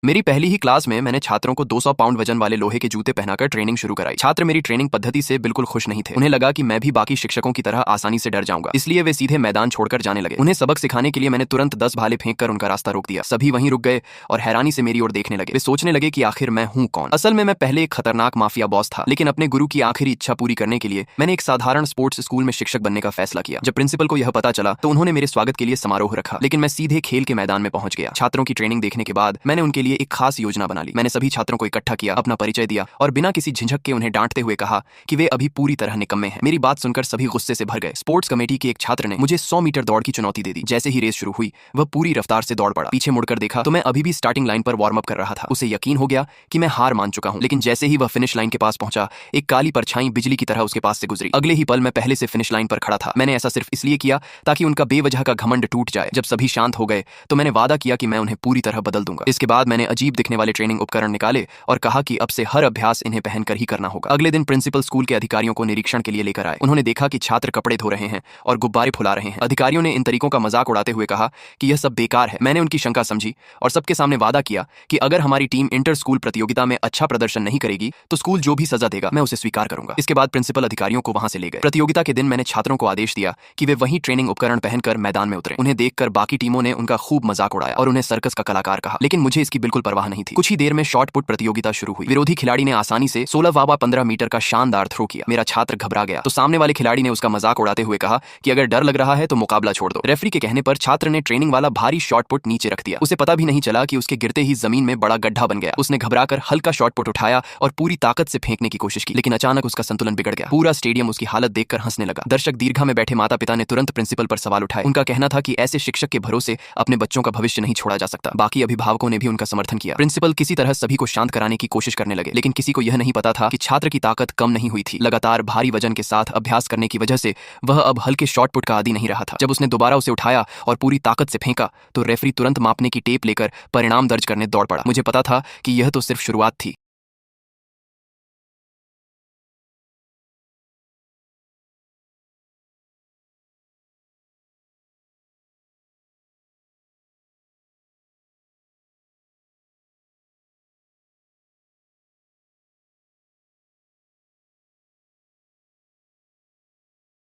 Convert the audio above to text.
मेरी पहली ही क्लास में मैंने छात्रों को 200 पाउंड वजन वाले लोहे के जूते पहनाकर ट्रेनिंग शुरू कराई। छात्र मेरी ट्रेनिंग पद्धति से बिल्कुल खुश नहीं थे। उन्हें लगा कि मैं भी बाकी शिक्षकों की तरह आसानी से डर जाऊंगा, इसलिए वे सीधे मैदान छोड़कर जाने लगे। उन्हें सबक सिखाने के लिए मैंने तुरंत 10 भाले फेंककर उनका रास्ता रोक दिया। सभी वहीं रुक गए और हैरानी से मेरी ओर देखने लगे। वे सोचने लगे कि आखिर मैं हूं कौन। असल में मैं पहले एक खतरनाक माफिया बॉस था, लेकिन अपने गुरु की आखिरी इच्छा पूरी करने के लिए मैंने एक साधारण स्पोर्ट्स स्कूल में शिक्षक बनने का फैसला किया। जब प्रिंसिपल को यह पता चला तो उन्होंने मेरे स्वागत के लिए समारोह रखा, लेकिन मैं सीधे खेल के मैदान में पहुंच गया। छात्रों की ट्रेनिंग देखने के बाद मैंने उनके लिए एक खास योजना बना ली। मैंने सभी छात्रों को इकट्ठा किया, अपना परिचय दिया और बिना किसी झिझक के उन्हें डांटते हुए कहा कि वे अभी पूरी तरह निकम्मे हैं। मेरी बात सुनकर सभी गुस्से से भर गए। स्पोर्ट्स कमेटी के एक छात्र ने मुझे 100 मीटर दौड़ की चुनौती दे दी। जैसे ही रेस शुरू हुई, वह पूरी रफ्तार से दौड़ पड़ा। पीछे मुड़कर देखा तो मैं अभी भी स्टार्टिंग लाइन पर वार्म अप कर रहा था। उसे यकीन हो गया कि मैं हार मान चुका हूं, लेकिन जैसे ही वह फिनिश लाइन के पास पहुंचा, एक काली परछाई बिजली की तरह उसके पास से गुजरी। अगले ही पल मैं पहले से फिनिश लाइन पर खड़ा था। मैंने ऐसा सिर्फ इसलिए किया ताकि उनका बेवजह का घमंड टूट जाए। जब सभी शांत हो गए तो मैंने वादा किया कि मैं उन्हें पूरी तरह बदल दूंगा। इसके बाद मैंने अजीब दिखने वाले ट्रेनिंग उपकरण निकाले और कहा कि अब से हर अभ्यास इन्हें पहनकर ही करना होगा। अगले दिन प्रिंसिपल स्कूल के अधिकारियों को निरीक्षण के लिए लेकर आए। उन्होंने देखा कि छात्र कपड़े धो रहे हैं और गुब्बारे फुला रहे हैं। अधिकारियों ने इन तरीकों का मजाक उड़ाते हुए कहा कि यह सब बेकार है। मैंने उनकी शंका समझी और सबके सामने वादा किया कि अगर हमारी टीम इंटर स्कूल प्रतियोगिता में अच्छा प्रदर्शन नहीं करेगी तो स्कूल जो भी सजा देगा मैं उसे स्वीकार करूंगा। इसके बाद प्रिंसिपल अधिकारियों को वहां से ले गए। प्रतियोगिता के दिन मैंने छात्रों को आदेश दिया कि वे वही ट्रेनिंग उपकरण पहनकर मैदान में उतरे। उन्हें देखकर बाकी टीमों ने उनका खूब मजाक उड़ाया और उन्हें सर्कस का कलाकार कहा, लेकिन मुझे इसकी बिल्कुल परवाह नहीं थी। कुछ ही देर में शॉट पुट प्रतियोगिता शुरू हुई। विरोधी खिलाड़ी ने आसानी से 16 मीटर का शानदार थ्रो किया। मेरा छात्र घबरा गया तो सामने वाले खिलाड़ी ने उसका मजाक उड़ाते हुए कहा कि अगर डर लग रहा है तो मुकाबला छोड़ दो। रेफरी के कहने पर छात्र ने ट्रेनिंग वाला भारी शॉट पुट नीचे रख दिया। उसे पता भी नहीं चला कि उसके गिरते ही जमीन में बड़ा गड्ढा बन गया। उसने घबराकर हल्का शॉट पुट उठाया और पूरी ताकत से फेंकने की कोशिश की, लेकिन अचानक उसका संतुलन बिगड़ गया। पूरा स्टेडियम उसकी हालत देखकर हंसने लगा। दर्शक दीर्घा में बैठे माता पिता ने तुरंत प्रिंसिपल पर सवाल उठाए। उनका कहना था कि ऐसे शिक्षक के भरोसे अपने बच्चों का भविष्य नहीं छोड़ा जा सकता। बाकी अभिभावकों ने भी उनका समर्थन किया। प्रिंसिपल किसी तरह सभी को शांत कराने की कोशिश करने लगे, लेकिन किसी को यह नहीं पता था कि छात्र की ताकत कम नहीं हुई थी। लगातार भारी वजन के साथ अभ्यास करने की वजह से वह अब हल्के शॉट पुट का आदी नहीं रहा था। जब उसने दोबारा उसे उठाया और पूरी ताकत से फेंका तो रेफरी तुरंत मापने की टेप लेकर परिणाम दर्ज करने दौड़ पड़ा। मुझे पता था कि यह तो सिर्फ शुरुआत थी।